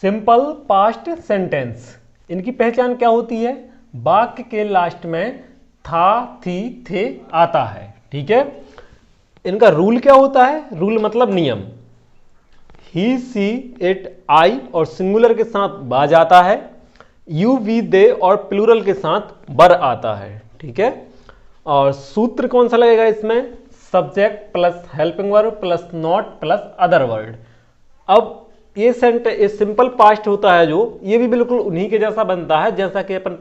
Simple past sentence, इनकी पहचान क्या होती है? वाक्य के लास्ट में था, थी, थे आता है। ठीक है, इनका रूल क्या होता है? रूल मतलब नियम। ही, सी, इट, आई और सिंगुलर के साथ बाज आता है, यू, वी, दे और प्लूरल के साथ बर आता है। ठीक है, और सूत्र कौन सा लगेगा इसमें? Subject plus helping verb plus not plus other word. अब ये सिंपल पास्ट होता है जो, ये भी बिल्कुल उन्हीं के जैसा बनता है जैसा कि अपन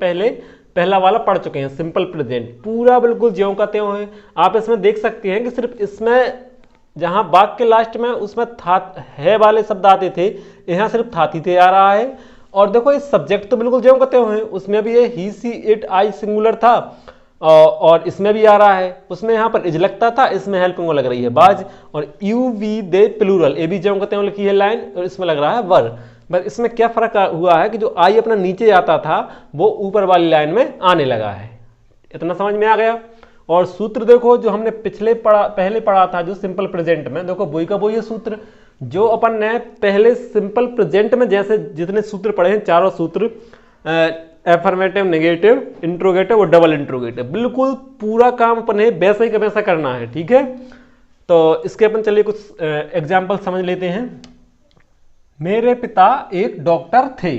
पहला वाला पढ़ चुके हैं। सिंपल प्रेजेंट पूरा बिल्कुल ज्यों का त्यों है। आप इसमें देख सकते हैं कि सिर्फ इसमें जहां वाक्य के लास्ट में उसमें था है वाले शब्द आते थे, यहां सिर्फ था थी थे आ रहा है। और देखो इस सब्जेक्ट तो बिल्कुल ज्यों का त्यों है, उसमें भी ये ही, सी, इट, आई सिंगुलर था और इसमें भी आ रहा है। उसमें यहाँ पर इज लगता था, इसमें हेल्पिंग लग रही है बाज। और यू, वी, दे प्लूरल, ए भी ज्यों का त्यों लिखी है लाइन और इसमें लग रहा है वर। बस इसमें क्या फर्क हुआ है कि जो आई अपना नीचे आता था वो ऊपर वाली लाइन में आने लगा है। इतना समझ में आ गया। और सूत्र देखो जो हमने पहले पढ़ा था जो सिंपल प्रेजेंट में, देखो वही का वही है सूत्र जो अपन ने पहले सिंपल प्रेजेंट में जैसे जितने सूत्र पढ़े हैं, चारों सूत्र एफर्मेटिव, नेगेटिव, इंट्रोगेटिव और डबल इंट्रोगेटिव, बिल्कुल पूरा काम अपन ने वैसा ही का वैसा करना है। ठीक है, तो इसके अपन चलिए कुछ एग्जाम्पल समझ लेते हैं। मेरे पिता एक डॉक्टर थे।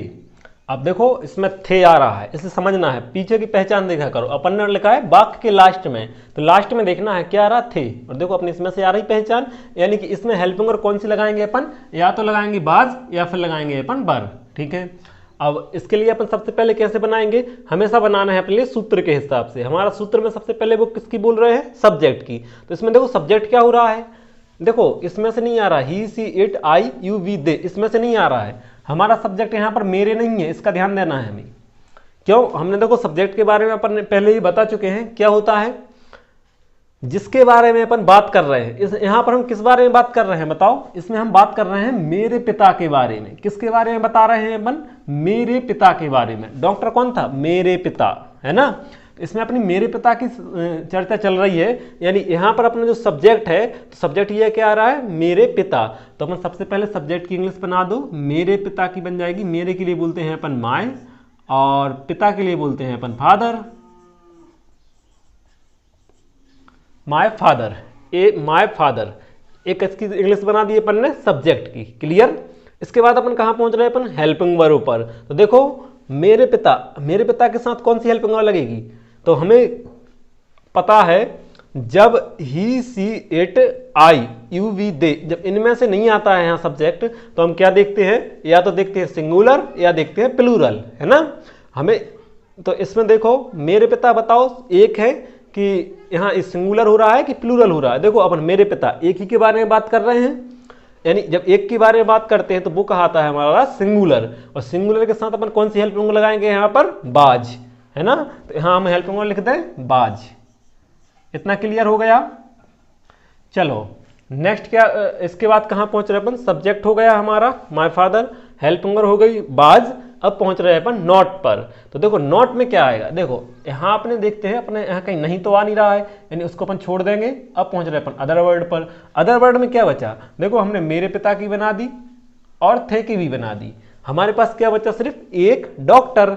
अब देखो इसमें थे आ रहा है, इसे समझना है, पीछे की पहचान देखा करो। अपन ने लिखा है वाक्य के लास्ट में, तो लास्ट में देखना है क्या आ रहा थे। और देखो अपने इसमें से आ रही पहचान, यानी कि इसमें हेल्पिंग और कौन सी लगाएंगे अपन? या तो लगाएंगे बाज या फिर लगाएंगे अपन बर। ठीक है, अब इसके लिए अपन सबसे पहले कैसे बनाएंगे? हमेशा बनाना है अपने लिए सूत्र के हिसाब से। हमारा सूत्र में सबसे पहले वो किसकी बोल रहे हैं? सब्जेक्ट की। तो इसमें देखो सब्जेक्ट क्या हो रहा है, देखो इसमें से नहीं आ रहा ही, सी, इट, आई, यू, वी, दे, इसमें से नहीं आ रहा है। हमारा सब्जेक्ट यहाँ पर मेरे नहीं है, इसका ध्यान देना है हमें। क्यों? हमने देखो सब्जेक्ट के बारे में अपन पहले ही बता चुके हैं क्या होता है। जिसके बारे में अपन बात कर रहे हैं, इस यहाँ पर हम किस बारे में बात कर रहे हैं बताओ? इसमें हम बात कर रहे हैं मेरे पिता के बारे में। किसके बारे में बता रहे हैं अपन? मेरे पिता के बारे में। डॉक्टर कौन था? मेरे पिता, है ना। इसमें अपनी मेरे पिता की चर्चा चल रही है, यानी यहाँ पर अपना जो सब्जेक्ट है, तो सब्जेक्ट ये क्या आ रहा है? मेरे पिता। तो अपन सबसे पहले सब्जेक्ट की इंग्लिश बना दो। मेरे पिता की बन जाएगी, मेरे के लिए बोलते हैं अपन माय और पिता के लिए बोलते हैं अपन father. My father, my father. एक इसकी इंग्लिश बना दी अपन ने सब्जेक्ट की। क्लियर? इसके बाद अपन कहाँ पहुंच रहे हैं? अपन हेल्पिंग वर्ब पर। तो देखो मेरे पिता के साथ कौन सी हेल्पिंग वर्ब लगेगी? तो हमें पता है जब ही, सी, इट, आई, यू, वी, दे, जब इनमें से नहीं आता है यहाँ सब्जेक्ट, तो हम क्या देखते हैं? या तो देखते हैं सिंगुलर या देखते हैं प्लूरल, है ना। हमें तो इसमें देखो मेरे पिता बताओ, एक है कि यहाँ सिंगुलर हो रहा है कि प्लूरल हो रहा है? देखो अपन मेरे पिता एक ही के बारे में बात कर रहे हैं, यानी जब एक के बारे में बात करते हैं तो वो कहाता है हमारा सिंगुलर। और सिंगुलर के साथ अपन कौन सी हेल्पिंग लगाएंगे? यहाँ पर बाज, है ना। तो यहाँ हम हेल्पिंग लिख दें बाज। इतना क्लियर हो गया? चलो नेक्स्ट क्या, इसके बाद कहाँ पहुंच रहे अपन? सब्जेक्ट हो गया हमारा माय फादर, हेल्पिंग हो गई बाज। अब पहुंच रहे हैं अपन नॉट पर। तो देखो नॉट में क्या आएगा? देखो यहाँ अपने देखते हैं, अपने यहाँ कहीं नहीं तो आ नहीं रहा है, यानी उसको अपन छोड़ देंगे। अब पहुंच रहे हैं अपन अदर वर्ड पर। अदर वर्ड में क्या बचा? देखो हमने मेरे पिता की बना दी और थे की भी बना दी। हमारे पास क्या बचा? सिर्फ एक डॉक्टर।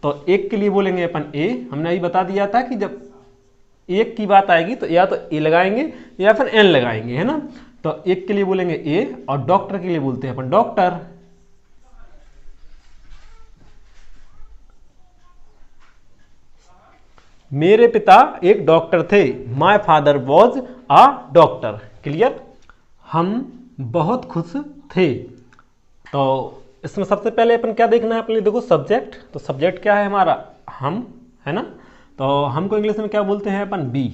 तो एक के लिए बोलेंगे अपन ए। हमने अभी बता दिया था कि जब एक की बात आएगी तो या तो ए लगाएंगे या फिर एन लगाएंगे, है ना। तो एक के लिए बोलेंगे ए और डॉक्टर के लिए बोलते हैं अपन डॉक्टर। मेरे पिता एक डॉक्टर थे। My father was a doctor. Clear? हम बहुत खुश थे। तो इसमें सबसे पहले अपन क्या देखना है अपने? देखो सब्जेक्ट, तो सब्जेक्ट क्या है हमारा? हम, है ना। तो हमको इंग्लिश में क्या बोलते हैं अपन? बी।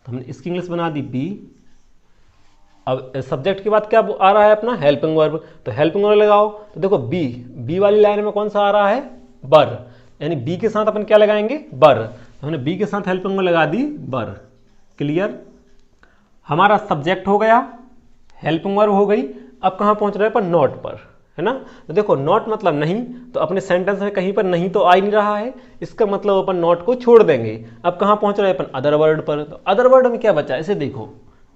तो हमने इसकी इंग्लिश बना दी बी। अब सब्जेक्ट के बाद क्या आ रहा है अपना? Helping verb. तो हेल्पिंग वर्ब लगाओ। तो देखो बी वाली लाइन में कौन सा आ रहा है? बर, यानी बी के साथ अपन क्या लगाएंगे? बर। तो हमने बी के साथ हेल्पिंग वर्ब लगा दी बर। क्लियर? हमारा सब्जेक्ट हो गया, हेल्पिंग वर्ब हो गई। अब कहाँ पहुंच रहे हैं अपन? नॉट पर, है ना। तो देखो नॉट मतलब नहीं, तो अपने सेंटेंस में कहीं पर नहीं तो आ ही नहीं रहा है, इसका मतलब अपन नॉट को छोड़ देंगे। अब कहाँ पहुंच रहे हैं अपन? अदर वर्ड पर। तो अदर वर्ड में क्या बचा? इसे देखो,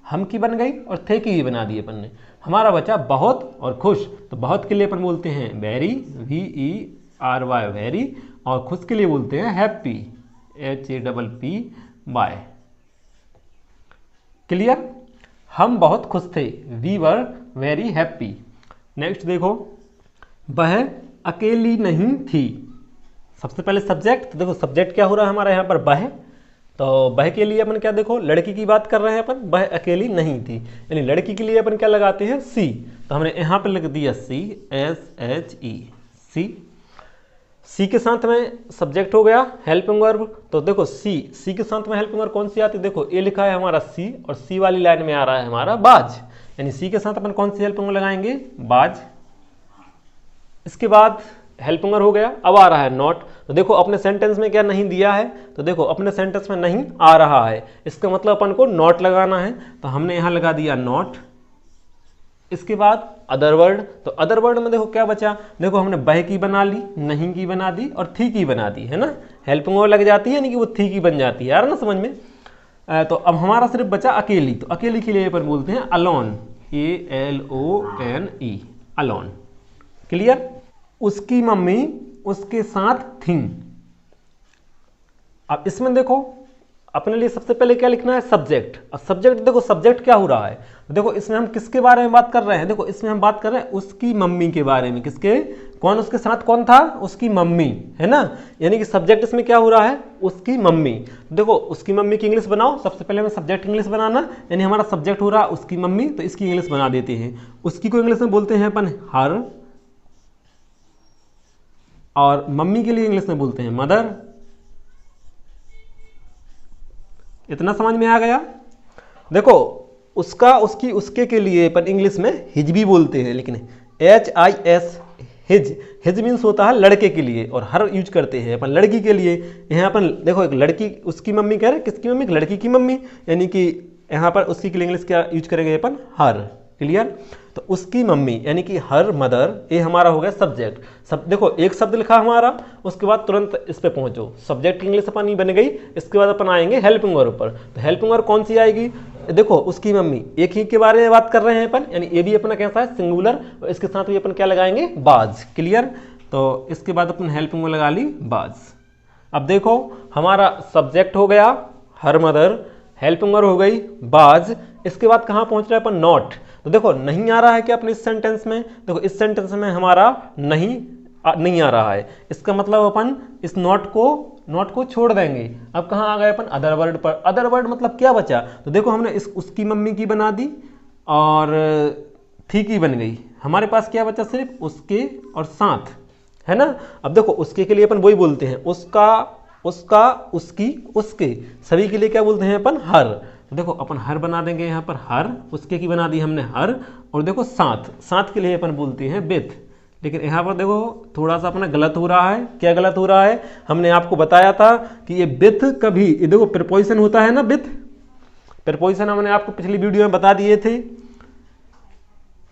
हम की बन गई और थे की भी बना दी अपन ने। हमारा बच्चा बहुत और खुश, तो बहुत के लिए अपन बोलते हैं वेरी, VERY वेरी, और खुश के लिए बोलते हैं हैप्पी, HAPPY। क्लियर? हम बहुत खुश थे, we were very happy. Next देखो, वह अकेली नहीं थी। सबसे पहले सब्जेक्ट, तो देखो सब्जेक्ट क्या हो रहा है हमारा यहाँ पर, वह। तो वह के लिए अपन क्या, देखो लड़की की बात कर रहे हैं अपन, वह अकेली नहीं थी, यानी लड़की के लिए अपन क्या लगाते हैं, सी। तो हमने यहाँ पर लिख दिया सी, SHE, सी। सी के साथ में सब्जेक्ट हो गया हेल्पिंग वर्ब। तो देखो सी के साथ में हेल्पिंग वर्ब कौन सी आती है, देखो ए लिखा है हमारा सी, और सी वाली लाइन में आ रहा है हमारा बाज, यानी सी के साथ अपन कौन सी हेल्पिंग वर्ब लगाएंगे, बाज। इसके बाद हेल्पिंग वर्ब हो गया। अब आ रहा है नॉट। तो देखो अपने सेंटेंस में क्या नहीं दिया है, तो देखो अपने सेंटेंस में नहीं आ रहा है, इसका मतलब अपन को नॉट लगाना है, तो हमने यहां लगा दिया नॉट। इसके बाद अदर वर्ड। तो अदर वर्ड में देखो क्या बचा, देखो हमने बह की बना ली, नहीं की बना दी, और थी की बना दी, है ना। हेल्पिंग वर्ब लग जाती है, यानी कि वो थी की बन जाती है, यार ना समझ में। तो अब हमारा सिर्फ बचा अकेली। तो अकेली के लिए अपन बोलते हैं अलोन, ALONE, अलोन। क्लियर? उसकी मम्मी उसके साथ थी। अब इसमें देखो अपने लिए सबसे पहले क्या लिखना है, सब्जेक्ट। अब सब्जेक्ट देखो, सब्जेक्ट क्या हो रहा है, देखो इसमें हम किसके बारे में बात कर रहे हैं, देखो इसमें हम बात कर रहे हैं उसकी मम्मी के बारे में। किसके, कौन उसके साथ कौन था, उसकी मम्मी, है ना। यानी कि सब्जेक्ट इसमें क्या हो रहा है, उसकी मम्मी। देखो उसकी मम्मी की इंग्लिश बनाओ, सबसे पहले हमें सब्जेक्ट इंग्लिश बनाना, यानी हमारा सब्जेक्ट हो रहा है उसकी मम्मी, तो इसकी इंग्लिश बना देते हैं। उसकी को इंग्लिश में बोलते हैं अपन हर, और मम्मी के लिए इंग्लिश में बोलते हैं मदर। इतना समझ में आ गया? देखो उसका, उसकी, उसके के लिए अपन इंग्लिश में हिज भी बोलते हैं, लेकिन HIS, हिज। हिज मीन्स होता है लड़के के लिए, और हर यूज करते हैं अपन लड़की के लिए। यहाँ अपन देखो एक लड़की, उसकी मम्मी कह रहे हैं, किसकी मम्मी, लड़की की मम्मी, यानी कि यहाँ पर उसकी के लिए इंग्लिश क्या यूज करेंगे अपन, हर। क्लियर? तो उसकी मम्मी यानी कि हर मदर, ये हमारा हो गया सब्जेक्ट। सब देखो एक शब्द लिखा हमारा, उसके बाद तुरंत इस पे पहुंचो, सब्जेक्ट इंग्लिश अपनी बन गई। इसके बाद अपन आएंगे हेल्पिंग वर्ब पर। तो हेल्पिंग वर्ब कौन सी आएगी, देखो उसकी मम्मी, एक ही के बारे में बात कर रहे हैं अपन, यानी ये भी अपना कैसा है, सिंगुलर, और इसके साथ भी अपन क्या लगाएंगे, बाज। क्लियर? तो इसके बाद अपन हेल्पिंग वर्ब लगा ली, बाज। अब देखो हमारा सब्जेक्ट हो गया हर मदर, हेल्पिंग वर्ब हो गई बाज। इसके बाद कहाँ पहुंच रहा है अपन, नॉट। तो देखो नहीं आ रहा है क्या अपने इस सेंटेंस में, देखो इस सेंटेंस में हमारा नहीं आ रहा है, इसका मतलब अपन इस नॉट को छोड़ देंगे। अब कहाँ आ गए अपन, अदर वर्ड पर। अदर वर्ड मतलब क्या बचा, तो देखो हमने इस उसकी मम्मी की बना दी और थी की बन गई, हमारे पास क्या बचा, सिर्फ उसके और साथ, है ना। अब देखो उसके के लिए अपन वही बोलते हैं, उसका, उसकी, उसके, सभी के लिए क्या बोलते हैं अपन, हर। तो देखो अपन हर बना देंगे यहाँ पर, हर, उसके की बना दी हमने हर, और देखो साथ के लिए अपन बोलते हैं विथ। लेकिन यहाँ पर देखो थोड़ा सा अपना गलत हो रहा है। क्या गलत हो रहा है, हमने आपको बताया था कि ये विथ कभी, ये देखो प्रीपोजिशन होता है ना, विथ प्रीपोजिशन हमने आपको पिछली वीडियो में बता दिए थे।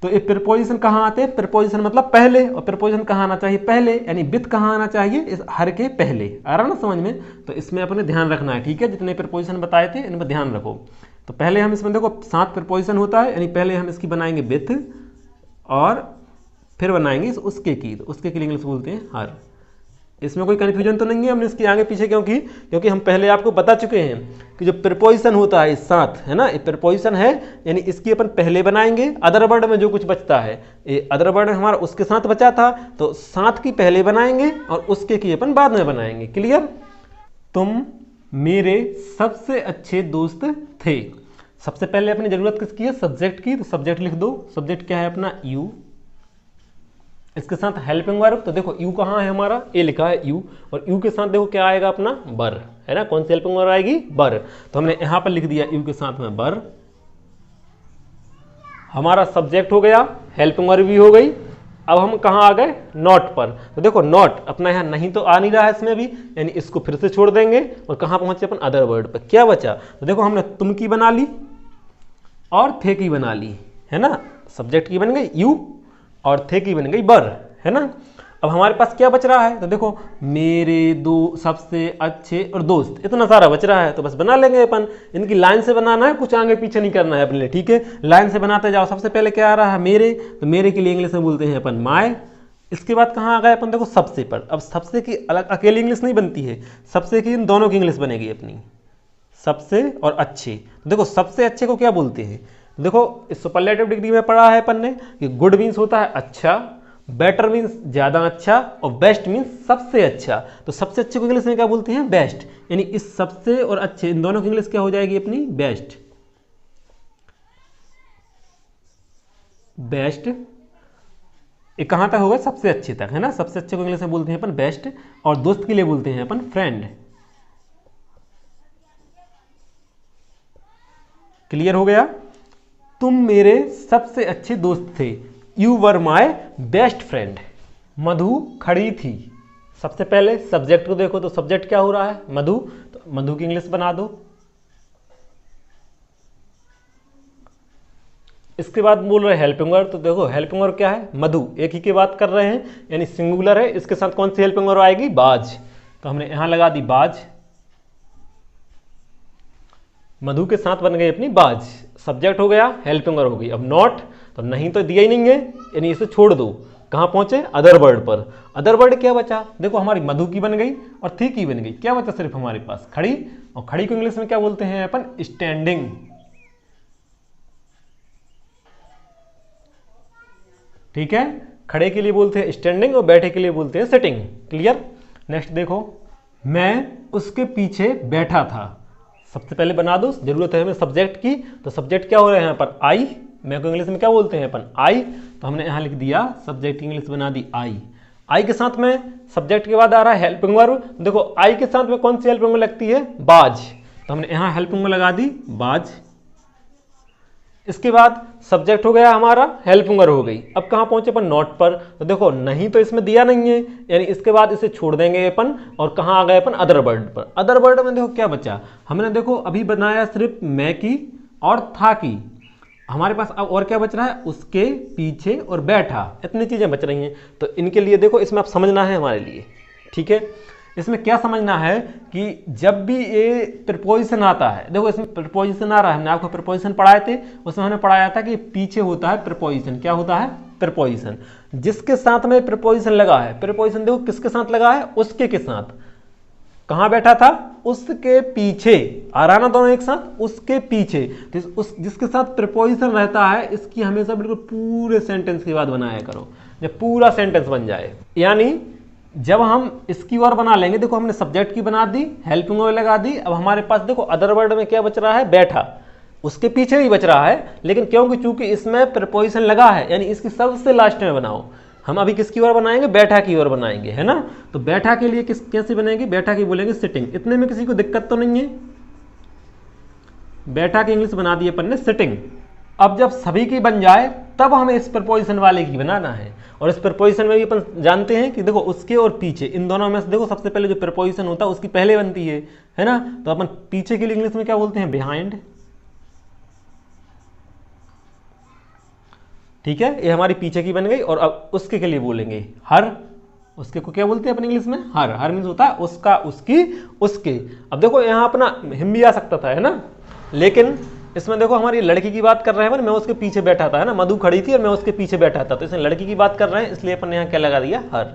तो ये प्रीपोजिशन कहाँ आते हैं, प्रीपोजिशन मतलब पहले, और प्रीपोजिशन कहाँ आना चाहिए, पहले, यानी विथ कहाँ आना चाहिए, इस हर के पहले। आ रहा ना समझ में? तो इसमें अपने ध्यान रखना है, ठीक है। जितने प्रीपोजिशन बताए थे इन पर ध्यान रखो। तो पहले हम इसमें देखो साथ प्रीपोजिशन होता है, यानी पहले हम इसकी बनाएंगे विथ, और फिर बनाएंगे उसके की। तो उसके लिए इंग्लिश बोलते हैं हर। इसमें कोई कन्फ्यूजन तो नहीं है हमने इसके आगे पीछे, क्योंकि हम पहले आपको बता चुके हैं कि जो प्रीपोजिशन होता है साथ, है ना, ये प्रीपोजिशन है, यानी इसकी अपन पहले बनाएंगे। अदर वर्ड में जो कुछ बचता है, ये अदर वर्ड हमारा उसके साथ बचा था, तो साथ की पहले बनाएंगे और उसके की अपन बाद में बनाएंगे। क्लियर? तुम मेरे सबसे अच्छे दोस्त थे। सबसे पहले अपनी जरूरत किसकी है, सब्जेक्ट की। तो सब्जेक्ट लिख दो, सब्जेक्ट क्या है अपना, यू। इसके साथ हेल्पिंग वर्ब, तो देखो यू कहाँ है हमारा, ए लिखा है यू, और यू के साथ देखो क्या आएगा अपना, बर, है ना। कौन सी हेल्पिंग वर्ब आएगी, बर। तो हमने यहां पर लिख दिया यू के साथ में बर। हमारा सब्जेक्ट हो गया, हेल्पिंग वर्ब भी हो गई। अब हम कहाँ आ गए, नॉट पर। तो देखो नॉट अपना यहाँ नहीं तो आ नहीं रहा है इसमें भी, यानी इसको फिर से छोड़ देंगे, और कहाँ पहुंचे अपन, अदर वर्ड पर। क्या बचा, तो देखो हमने तुम की बना ली और थे की बना ली, है ना। सब्जेक्ट की बन गई यू और थे की बन गई बर, है ना। अब हमारे पास क्या बच रहा है, तो देखो मेरे दो सबसे अच्छे और दोस्त, इतना सारा बच रहा है, तो बस बना लेंगे अपन। इनकी लाइन से बनाना है, कुछ आगे पीछे नहीं करना है अपने लिए, ठीक है। लाइन से बनाते जाओ। सबसे पहले क्या आ रहा है, मेरे, तो मेरे के लिए इंग्लिश में बोलते हैं अपन माय। इसके बाद कहाँ आ गए अपन, देखो सबसे पर। अब सबसे की अलग अकेली इंग्लिश नहीं बनती है, सबसे की इन दोनों की इंग्लिश बनेगी अपनी, सबसे और अच्छे। तो देखो सबसे अच्छे को क्या बोलते हैं, देखो इस सुपरलेटिव डिग्री में पढ़ा है अपन ने कि गुड मीन्स होता है अच्छा, बेटर मीन्स ज्यादा अच्छा, और बेस्ट मीन्स सबसे अच्छा। तो सबसे अच्छे को इंग्लिश में क्या बोलते हैं, बेस्ट। यानी इस सबसे और अच्छे इन दोनों की इंग्लिश क्या हो जाएगी अपनी, बेस्ट। बेस्ट ये कहां तक होगा, सबसे अच्छे तक, है ना। सबसे अच्छे को इंग्लिश में बोलते हैं अपन बेस्ट, और दोस्त के लिए बोलते हैं अपन फ्रेंड। क्लियर हो गया। तुम मेरे सबसे अच्छे दोस्त थे, you were my best friend. Madhu खड़ी थी, सबसे पहले सब्जेक्ट को देखो, तो सब्जेक्ट क्या हो रहा है, मधु, तो मधु की इंग्लिश बना दो। इसके बाद बोल रहे हेल्पिंग वर्ब, तो देखो हेल्पिंग वर्ब क्या है, मधु, एक ही की बात कर रहे हैं, यानी सिंगुलर है। इसके साथ कौन सी हेल्पिंग वर्ब आएगी, बाज, तो हमने यहां लगा दी बाज। मधु के साथ बन गई अपनी बाज, सब्जेक्ट हो गया, हेल्पिंग वर्ब हो गई। अब नॉट, तो नहीं तो दिया ही नहीं है, यानी इसे छोड़ दो। कहां पहुंचे, अदर वर्ड पर। अदर वर्ड क्या बचा, देखो हमारी मधु की बन गई और थी की बन गई, क्या बचा सिर्फ हमारे पास खड़ी। और खड़ी को इंग्लिश में क्या बोलते हैं अपन, स्टैंडिंग। ठीक है, खड़े के लिए बोलते हैं स्टैंडिंग और बैठे के लिए बोलते हैं सिटिंग। क्लियर। नेक्स्ट देखो, मैं उसके पीछे बैठा था। सबसे पहले बना दो, जरूरत है हमें सब्जेक्ट की, तो सब्जेक्ट क्या हो रहा है यहाँ पर, आई। मैं को इंग्लिश में क्या बोलते हैं अपन, आई, तो हमने यहाँ लिख दिया सब्जेक्ट की इंग्लिश बना दी आई। आई के साथ में सब्जेक्ट के बाद आ रहा है हेल्पिंग वर्ब। देखो आई के साथ में कौन सी हेल्पिंग वर्ब लगती है, बाज, तो हमने यहाँ हेल्पिंग वर्ब लगा दी बाज। इसके बाद सब्जेक्ट हो गया हमारा, हेल्पिंग वर्ब हो गई। अब कहां पहुंचे अपन, नॉट पर, तो देखो नहीं तो इसमें दिया नहीं है, यानी इसके बाद इसे छोड़ देंगे अपन, और कहां आ गए अपन, अदर वर्ड पर। अदर वर्ड में देखो क्या बचा, हमने देखो अभी बनाया सिर्फ मैं की और था की, हमारे पास अब और क्या बच रहा है, उसके पीछे और बैठा, इतनी चीजें बच रही हैं। तो इनके लिए देखो इसमें आप समझना है हमारे लिए, ठीक है। इसमें क्या समझना है कि जब भी ये प्रीपोजिशन आता है, देखो इसमें प्रीपोजिशन आ रहा है, हमने आपको प्रीपोजिशन पढ़ाए थे, उसमें हमने पढ़ाया था कि पीछे होता है प्रीपोजिशन। क्या होता है, प्रीपोजिशन। जिसके साथ में प्रीपोजिशन लगा है, प्रीपोजिशन देखो किसके साथ लगा है, उसके के साथ। कहां बैठा था, उसके पीछे, आ रहा ना दोनों एक साथ, उसके पीछे। तो उस जिसके साथ प्रीपोजिशन रहता है, इसकी हमेशा बिल्कुल पूरे सेंटेंस की बात बनाया करो, जब पूरा सेंटेंस बन जाए। यानी जब हम इसकी और बना लेंगे, देखो हमने सब्जेक्ट की बना दी, हेल्पिंग वर्ब लगा दी, अब हमारे पास देखो अदर वर्ड में क्या बच रहा है, बैठा, उसके पीछे ही बच रहा है, लेकिन क्योंकि चूंकि इसमें प्रीपोजिशन लगा है, यानी इसकी सबसे लास्ट में बनाओ। हम अभी किसकी ओर बनाएंगे, बैठा की ओर बनाएंगे, है ना। तो बैठा के लिए किस कैसे बनेगी, बैठा की बोलेंगे सिटिंग। इतने में किसी को दिक्कत तो नहीं है, बैठा की इंग्लिश बना दी अपन ने सिटिंग। अब जब सभी की बन जाए तब हमें इस प्रपोजिशन वाले की बनाना है, और इस प्रपोजिशन में भी अपन जानते हैं कि देखो उसके और पीछे, इन दोनों में से देखो सबसे पहले जो प्रपोजिशन होता है उसकी पहले बनती है ना। तो अपन पीछे के लिए इंग्लिश में क्या बोलते हैं, बिहाइंड। ठीक है, ये हमारी पीछे की बन गई। और अब उसके के लिए बोलेंगे हर, उसके को क्या बोलते हैं अपन इंग्लिश में, हर। हर मीन्स होता है उसका, उसकी, उसके। अब देखो यहाँ अपना हिम भी आ सकता था, है ना, लेकिन इसमें देखो हमारी लड़की की बात कर रहे हैं, मैं उसके पीछे बैठा था, है ना, मधु खड़ी थी और मैं उसके पीछे बैठा था, तो इसमें लड़की की बात कर रहे हैं, इसलिए अपन ने यहाँ क्या लगा दिया, her.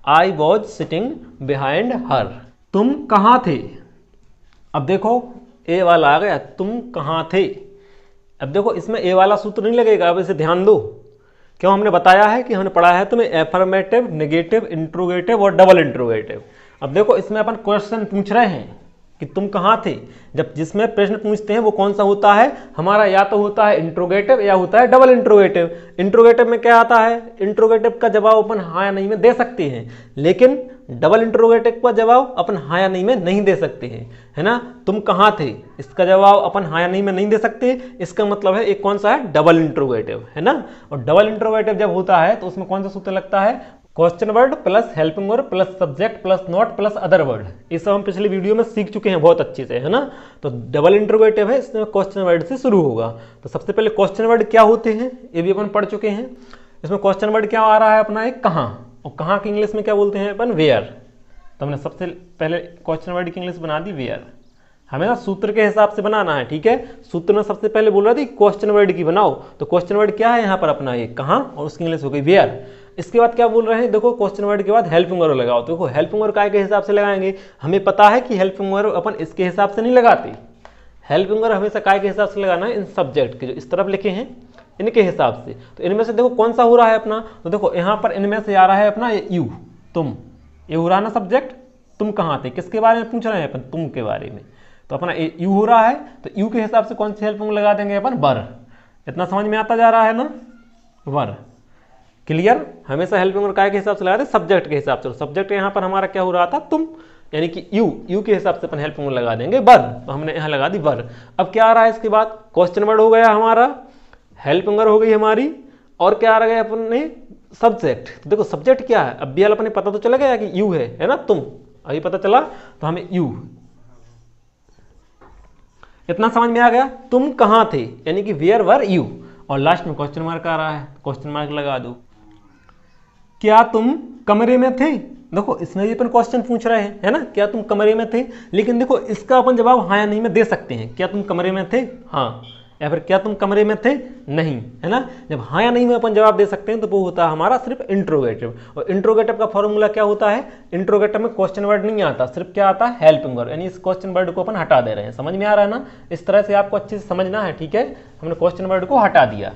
I was sitting behind her. तुम कहाँ थे, अब देखो ए वाला आ गया, तुम कहाँ थे। अब देखो इसमें ए वाला सूत्र नहीं लगेगा, अब इसे ध्यान दो, क्यों, हमने बताया है कि हमने पढ़ा है तुम्हें एफर्मेटिव, नेगेटिव, इंट्रोगेटिव और डबल इंट्रोगेटिव। अब देखो इसमें अपन क्वेश्चन पूछ रहे हैं कि तुम कहाँ थे, जब जिसमें प्रश्न पूछते हैं वो कौन सा होता है हमारा, या तो होता है इंट्रोगेटिव या होता है डबल इंट्रोगेटिव। इंट्रोगेटिव में क्या आता है, इंट्रोगेटिव का जवाब अपन हाँ या नहीं में दे सकते हैं, लेकिन डबल इंट्रोगेटिव का जवाब अपन हाँ या नहीं में नहीं दे सकते हैं, है ना। तुम कहाँ थे, इसका जवाब अपन हाँ या नहीं में नहीं दे सकते, इसका मतलब है एक कौन सा है, डबल इंट्रोगेटिव, है ना। और डबल इंट्रोगेटिव जब होता है तो उसमें कौन सा सूत्र लगता है, question word plus helping word plus subject plus not plus other word. ये सब हम पिछले वीडियो में सीख चुके हैं बहुत अच्छे से, है ना। तो डबल इंट्रोगेटिव है, इसमें क्वेश्चन वर्ड से शुरू होगा। तो सबसे पहले क्वेश्चन वर्ड क्या होते हैं ये भी अपन पढ़ चुके हैं। इसमें क्वेश्चन वर्ड क्या आ रहा है अपना, एक कहाँ, और कहाँ की इंग्लिश में क्या बोलते हैं अपन, वेयर। तो हमने सबसे पहले क्वेश्चन वर्ड की इंग्लिश बना दी वेयर। हमें सूत्र के हिसाब से बनाना है, ठीक है। सूत्र में सबसे पहले बोल रहा थी क्वेश्चन वर्ड की बनाओ, तो क्वेश्चन वर्ड क्या है यहाँ पर अपना, ये कहाँ, और उसकी इंग्लिश हो गई वेयर। इसके बाद क्या बोल रहे हैं, देखो क्वेश्चन वर्ड के बाद हेल्पिंग वर्ब लगाओ। तो देखो हेल्पिंग वर्ब काय के हिसाब से लगाएंगे, हमें पता है कि हेल्पिंग वर्ब अपन इसके हिसाब से नहीं लगाते। हेल्पिंग वर्ब हमेशा काय के हिसाब से लगाना है, इन सब्जेक्ट के जो इस तरफ लिखे हैं इनके हिसाब से। तो इनमें से देखो कौन सा हो रहा है अपना, तो देखो यहाँ पर इनमें से आ रहा है अपना ये यू, तुम, ये हो रहा ना सब्जेक्ट। तुम कहाँ थे, किसके बारे में पूछ रहे हैं अपन, तुम के बारे में। तो अपना यू हो रहा है, तो यू के हिसाब से कौन सी हेल्पिंग लगा देंगे अपन, वर। इतना समझ में आता जा रहा है ना, वर। क्लियर। हमेशा हेल्पिंग वर्ब काय के हिसाब से लगाते, सब्जेक्ट के हिसाब से। सब्जेक्ट यहाँ पर हमारा क्या हो रहा था, तुम, यानी कि यू के हिसाब से अपन हेल्पिंग वर्ब लगा देंगे वर। तो हमने यहाँ लगा दी वर। अब क्या आ रहा है इसके बाद, क्वेश्चन वर्ड हो गया हमारा, हेल्पिंग वर्ब हो गई हमारी, और क्या आ गया अपन ने, सब्जेक्ट। तो देखो सब्जेक्ट क्या है, अब भी अपने पता तो चला गया कि यू है ना, तुम, अभी पता चला, तो हमें यू, इतना समझ में आ गया। तुम कहाँ थे, यानी कि वेयर वर यू, और लास्ट में क्वेश्चन मार्क आ रहा है, क्वेश्चन मार्क लगा दो। क्या तुम कमरे में थे, देखो इसमें भी अपन क्वेश्चन पूछ रहे हैं, है ना, क्या तुम कमरे में थे। लेकिन देखो इसका अपन जवाब हाँ या नहीं में दे सकते हैं, क्या तुम कमरे में थे, हाँ, या फिर क्या तुम कमरे में थे, नहीं, है ना। जब हाँ या नहीं में अपन जवाब दे सकते हैं तो वो होता है हमारा सिर्फ इंट्रोगेटिव। और इंट्रोगेटिव का फॉर्मूला क्या होता है, इंट्रोगेटिव में क्वेश्चन वर्ड नहीं आता, सिर्फ क्या आता है, हेल्पिंग वर्ड, यानी इस क्वेश्चन वर्ड को अपन हटा दे रहे हैं। समझ में आ रहा है ना, इस तरह से आपको अच्छे से समझना है, ठीक है। हमने क्वेश्चन वर्ड को हटा दिया,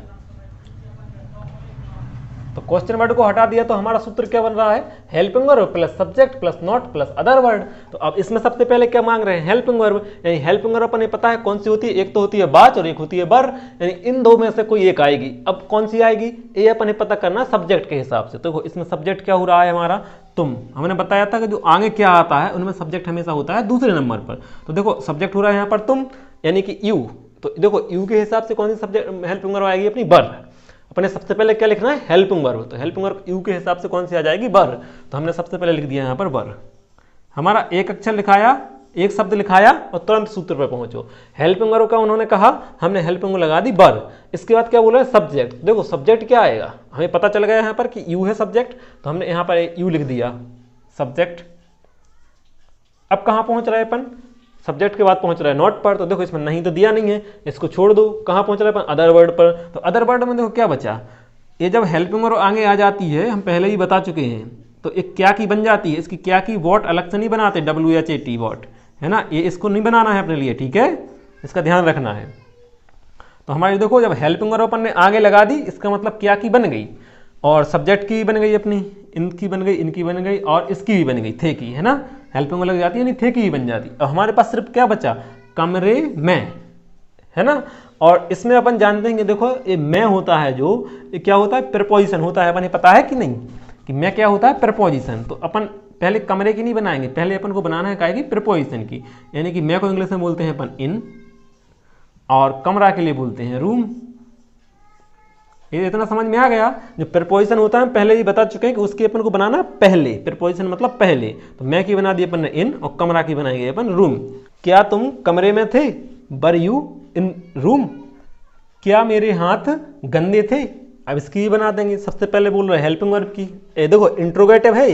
तो क्वेश्चन वर्ड को हटा दिया तो हमारा सूत्र क्या बन रहा है, helping verb plus subject plus not plus other word. तो अब इसमें सबसे पहले क्या मांग रहे हैं, हेल्पिंग वर्ब। यानी हेल्पिंग वर्ब अपने पता है कौन सी होती है, एक तो होती है बाच और एक होती है बर, यानी इन दो में से कोई एक आएगी। अब कौन सी आएगी, ये अपने पता करना सब्जेक्ट के हिसाब से। तो इसमें सब्जेक्ट क्या हो रहा है हमारा, तुम। हमने बताया था कि जो आगे क्या आता है उनमें सब्जेक्ट हमेशा होता है दूसरे नंबर पर। तो देखो सब्जेक्ट हो रहा है यहाँ पर तुम, यानी कि यू। तो देखो यू के हिसाब से कौन सी सब्जेक्ट हेल्पिंग वर्ब आएगी अपनी, बर। अपने सबसे पहले क्या लिखना है, हेल्पिंग वर्ब। तो हेल्पिंग वर्ब यू के हिसाब से कौन सी आ जाएगी, बर। तो हमने सबसे पहले लिख दिया यहाँ पर बर। हमारा एक अक्षर लिखाया, एक शब्द लिखाया और तुरंत सूत्र पर पहुंचो। हेल्पिंग वर्ब का उन्होंने कहा, हमने हेल्पिंग वर्ब लगा दी बर। इसके बाद क्या बोला है, सब्जेक्ट। देखो सब्जेक्ट क्या आएगा, हमें पता चल गया यहाँ पर कि यू है सब्जेक्ट, तो हमने यहाँ पर यू लिख दिया सब्जेक्ट। अब कहाँ पहुंच रहे अपन, सब्जेक्ट के बाद पहुंच रहा है नॉट पर। तो देखो इसमें नहीं तो दिया नहीं है, इसको छोड़ दो। कहाँ पहुंच रहा है अपन, अदर वर्ड पर। तो अदर वर्ड में देखो क्या बचा, ये जब हेल्पिंग वर्ब आगे आ जाती है, हम पहले ही बता चुके हैं, तो एक क्या की बन जाती है। इसकी क्या की वॉट अलग से नहीं बनाते, WHAT वॉट, है ना, ये इसको नहीं बनाना है अपने लिए, ठीक है, इसका ध्यान रखना है। तो हमारी देखो जब हेल्पिंग वर्ब अपन ने आगे लगा दी, इसका मतलब क्या की बन गई, और सब्जेक्ट की बन गई अपनी, इनकी बन गई, इनकी बन गई, और इसकी भी बन गई, थे की, है ना। हेल्पिंग वर्ब लग जाती है, नहीं थे की भी बन जाती। और हमारे पास सिर्फ क्या बचा, कमरे में, है ना। और इसमें अपन जानते हैं कि देखो ये मैं होता है, जो ये क्या होता है, प्रीपोजिशन होता है। अपन पता है कि नहीं कि मैं क्या होता है, प्रीपोजिशन। तो अपन पहले कमरे की नहीं बनाएंगे, पहले अपन को बनाना है काहे की, प्रीपोजिशन की। यानी कि मैं को इंग्लिश में बोलते हैं अपन इन, और कमरा के लिए बोलते हैं रूम। ये इतना समझ में आ गया। जो प्रीपोजिशन होता है हम पहले ही बता चुके हैं कि उसकी अपन को बनाना पहले, प्रीपोजिशन मतलब पहले। तो मैं की बना दी अपन ने इन, और कमरा की बनाएंगे अपन रूम। क्या तुम कमरे में थे, वर यू इन रूम। क्या मेरे हाथ गंदे थे, अब इसकी भी बना देंगे। सबसे पहले बोल रहे हैं हेल्पिंग वर्ब की, ये देखो इंट्रोगेटिव है,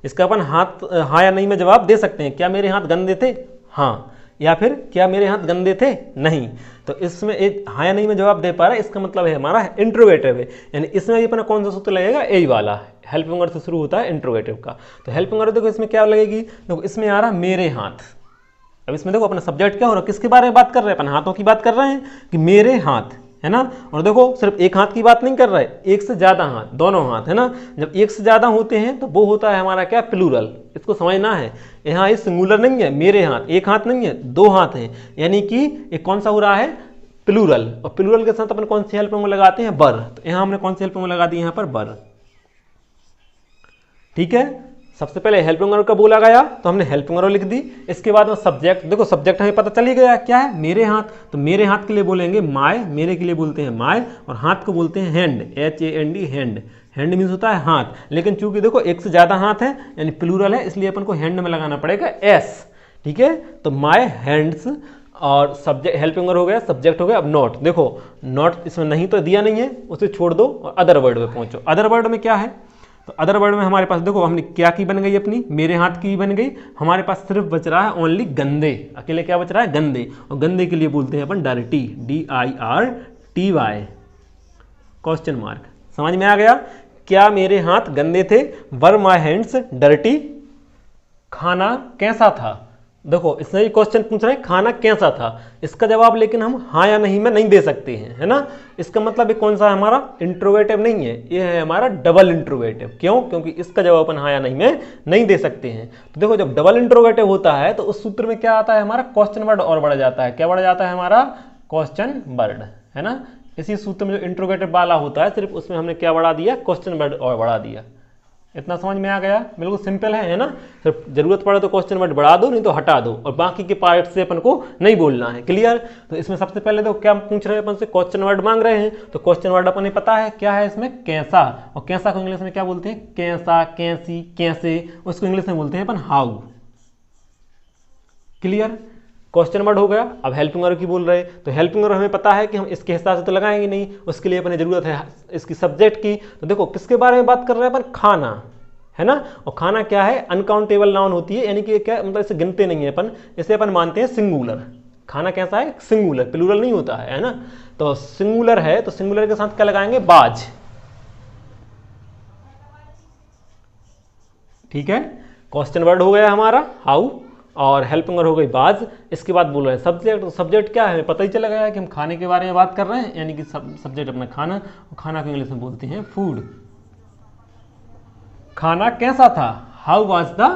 इसका अपन हाथ हाँ या नहीं में जवाब दे सकते हैं। क्या मेरे हाथ गंदे थे, हाँ, या फिर क्या मेरे हाथ गंदे थे, नहीं। तो इसमें एक हाँ या नहीं में जवाब दे पा रहा है, इसका मतलब है हमारा इंट्रोगेटिव है। यानी इसमें भी अपना कौन सा सूत्र लगेगा, यही वाला हेल्पिंग वर्ब से शुरू होता है इंट्रोगेटिव का। तो हेल्पिंग वर्ब देखो इसमें क्या लगेगी, देखो इसमें आ रहा मेरे हाथ। अब इसमें देखो अपना सब्जेक्ट क्या हो रहा है, किसके बारे में बात कर रहे हैं अपन, हाथों की बात कर रहे हैं कि मेरे हाथ, है ना। और देखो सिर्फ एक हाथ की बात नहीं कर रहा है, एक से ज्यादा हाथ, दोनों हाथ, है ना। जब एक से ज्यादा होते हैं तो वो होता है हमारा क्या, प्लूरल। इसको समझना है, यहाँ ये सिंगुलर नहीं है, मेरे हाथ एक हाथ नहीं है, दो हाथ हैं, यानी कि एक कौन सा हो रहा है, प्लूरल। और प्लूरल के साथ अपन कौन सी हेल्पिंग वर्ब लगाते हैं, बर। तो यहाँ हमने कौन सी हेल्पिंग वर्ब लगा दी, यहाँ पर बर, ठीक है। सबसे पहले हेल्पिंग वर्ब का बोला गया तो हमने हेल्पिंग वर्ब लिख दी। इसके बाद में सब्जेक्ट, देखो सब्जेक्ट हमें पता चल ही गया क्या है, मेरे हाथ। तो मेरे हाथ के लिए बोलेंगे माय, मेरे के लिए बोलते हैं माय, और हाथ को बोलते हैं hand, HAND, hand. Hand means होता है हाथ, लेकिन चूंकि देखो एक से ज्यादा हाथ है यानी प्लूरल है, इसलिए अपन को हैंड में लगाना पड़ेगा S, ठीक है। तो माय हैंड्स, और सब्जेक्ट हेल्पिंग वर्ब हो गया, सब्जेक्ट हो गया। अब नॉट, देखो नॉट इसमें नहीं तो दिया नहीं है, उसे छोड़ दो और अदर वर्ड में पहुंचो। अदर वर्ड में क्या है, तो अदर वर्ड में हमारे पास देखो हमने क्या की बन गई अपनी, मेरे हाथ की बन गई, हमारे पास सिर्फ बच रहा है ओनली गंदे, अकेले क्या बच रहा है, गंदे। और गंदे के लिए बोलते हैं अपन डर्टी, DIRTY क्वेश्चन मार्क। समझ में आ गया? क्या मेरे हाथ गंदे थे, वर माई हैंड्स डर्टी। खाना कैसा था, देखो इसने क्वेश्चन पूछ रहे हैं खाना कैसा था, इसका जवाब लेकिन हम हाँ या नहीं में नहीं दे सकते हैं, है ना। इसका मतलब ये कौन सा है हमारा, इंट्रोगेटिव नहीं है, ये है हमारा डबल इंट्रोगेटिव। क्यों? क्योंकि इसका जवाब अपन हाँ या नहीं में नहीं दे सकते हैं। तो देखो जब डबल इंट्रोगेटिव होता है तो उस सूत्र में क्या आता है हमारा, क्वेश्चन वर्ड और बढ़ जाता है। क्या बढ़ जाता है हमारा, क्वेश्चन वर्ड, है ना। इसी सूत्र में जो इंट्रोगेटिव वाला होता है सिर्फ उसमें हमने क्या बढ़ा दिया, क्वेश्चन वर्ड और बढ़ा दिया। इतना समझ में आ गया? बिल्कुल सिंपल है ना। सिर्फ जरूरत पड़े तो क्वेश्चन वर्ड बढ़ा दो, नहीं तो हटा दो, और बाकी के पार्ट से अपन को नहीं बोलना है। क्लियर? तो इसमें सबसे पहले तो क्या पूछ रहे हैं अपन से, क्वेश्चन वर्ड मांग रहे हैं, तो क्वेश्चन वर्ड अपन ने पता है क्या है इसमें, कैसा। और कैसा को इंग्लिश में क्या बोलते हैं, कैसा, कैसी, कैसे, उसको इंग्लिश में बोलते हैं अपन हाउ। क्लियर? क्वेश्चन वर्ड हो गया। अब हेल्पिंग वर्ब की बोल रहे हैं, तो हेल्पिंग वर्ब हमें पता है कि हम इसके हिसाब से तो लगाएंगे नहीं, उसके लिए अपने जरूरत है इसकी सब्जेक्ट की। तो देखो किसके बारे में बात कर रहे हैं अपन, खाना, है ना। और खाना क्या है, अनकाउंटेबल नाउन होती है, यानी कि क्या मतलब इसे गिनते नहीं है अपन, इसे अपन मानते हैं सिंगुलर। खाना कैसा है, सिंगुलर, प्लूरल नहीं होता है ना। तो सिंगुलर है तो सिंगुलर के साथ क्या लगाएंगे, बाज। ठीक है, क्वेश्चन वर्ड हो गया हमारा हाउ, और हेल्पिंग वर्ब हो गई बाज। इसके बाद बोल रहे हैं सब्जेक्ट। तो सब्जेक्ट क्या है, हमें पता ही चला गया है कि हम खाने के बारे में बात कर रहे हैं, यानी कि सब्जेक्ट अपना खाना, और खाना को इंग्लिश में बोलते हैं फूड। खाना कैसा था, हाउ वाज द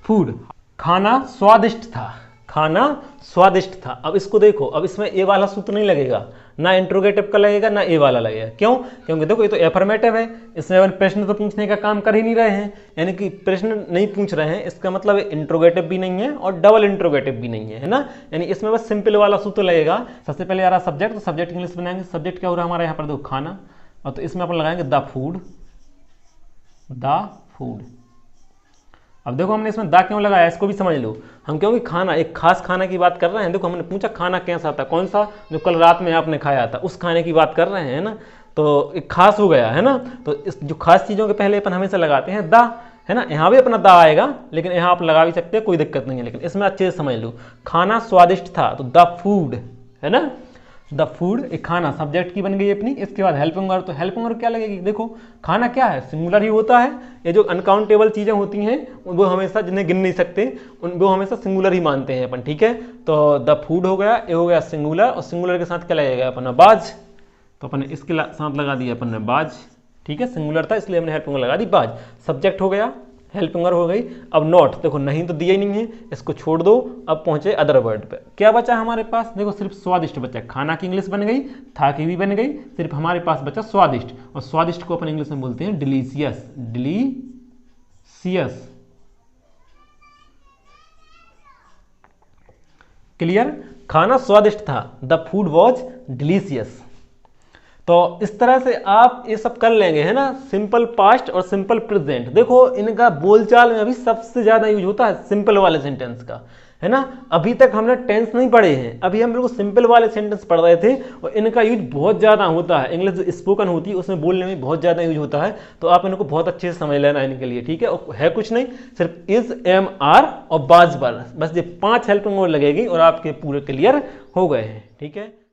फूड। खाना स्वादिष्ट था, खाना स्वादिष्ट था। अब इसको देखो, अब इसमें ए वाला सूत्र नहीं लगेगा, ना इंट्रोगेटिव का लगेगा ना ए वाला लगेगा। क्यों? क्योंकि देखो ये तो एफर्मेटिव है, इसमें अपन प्रश्न तो पूछने का काम कर ही नहीं रहे हैं, यानी कि प्रश्न नहीं पूछ रहे हैं, इसका मतलब इंट्रोगेटिव भी नहीं है और डबल इंट्रोगेटिव भी नहीं है, है ना। यानी इसमें बस सिंपल वाला सूत्र लगेगा। सबसे पहले आ रहा सब्जेक्ट, तो सब्जेक्ट इंग्लिश बनाएंगे। सब्जेक्ट क्या हो रहा है हमारा यहाँ पर, देखो खाना, और तो इसमें अपन लगाएंगे द फूड, द फूड। अब देखो हमने इसमें दा क्यों लगाया, इसको भी समझ लो हम, क्योंकि खाना एक खास खाना की बात कर रहे हैं। देखो हमने पूछा खाना कैसा था, कौन सा, जो कल रात में आपने खाया था, उस खाने की बात कर रहे हैं ना, तो एक खास हो गया, है ना। तो इस जो खास चीज़ों के पहले अपन हमेशा लगाते हैं दा, है ना। यहाँ भी अपना दा आएगा, लेकिन यहाँ आप लगा भी सकते हैं, कोई दिक्कत नहीं है, लेकिन इसमें अच्छे से समझ लो। खाना स्वादिष्ट था तो द फूड, है ना, द फूड, एक खाना सब्जेक्ट की बन गई अपनी। इसके बाद हेल्पिंग वर्ब, तो हेल्पिंग वर्ब क्या लगेगी, देखो खाना क्या है, सिंगुलर ही होता है। ये जो अनकाउंटेबल चीज़ें होती हैं वो हमेशा, जिन्हें गिन नहीं सकते, वो हमेशा सिंगुलर ही मानते हैं अपन। ठीक है, तो द फूड हो गया, ये हो गया सिंगुलर, और सिंगुलर के साथ क्या लगेगा अपना, बाज। तो अपन इसके साथ लगा दिया अपन ने बाज। ठीक है, सिंगुलर था इसलिए हमने हेल्पिंग वर्ब लगा दी बाज। सब्जेक्ट हो गया, हेल्पिंग वर्ब हो गई। अब नॉट, देखो नहीं तो दिया ही नहीं है, इसको छोड़ दो। अब पहुंचे अदर वर्ड पे, क्या बचा हमारे पास, देखो सिर्फ स्वादिष्ट बचा। खाना की इंग्लिश बन गई, था की भी बन गई, सिर्फ हमारे पास बचा स्वादिष्ट। और स्वादिष्ट को अपन इंग्लिश में बोलते हैं डिलीशियस, डिलीशियस। क्लियर? खाना स्वादिष्ट था, द फूड वॉज डिलीशियस। तो इस तरह से आप ये सब कर लेंगे, है ना। सिंपल पास्ट और सिंपल प्रेजेंट, देखो इनका बोलचाल में अभी सबसे ज्यादा यूज होता है सिंपल वाले सेंटेंस का, है ना। अभी तक हमने टेंस नहीं पढ़े हैं, अभी हम बिल्कुल सिंपल वाले सेंटेंस पढ़ रहे थे, और इनका यूज बहुत ज्यादा होता है। इंग्लिश जो स्पोकन होती है उसमें बोलने में बहुत ज्यादा यूज होता है, तो आप इनको बहुत अच्छे से समझ लेना इनके लिए। ठीक है, और है कुछ नहीं, सिर्फ इज, एम, आर और बाज पर, बस ये 5 हेल्पिंग वर्ड लगेगी और आपके पूरे क्लियर हो गए हैं। ठीक है।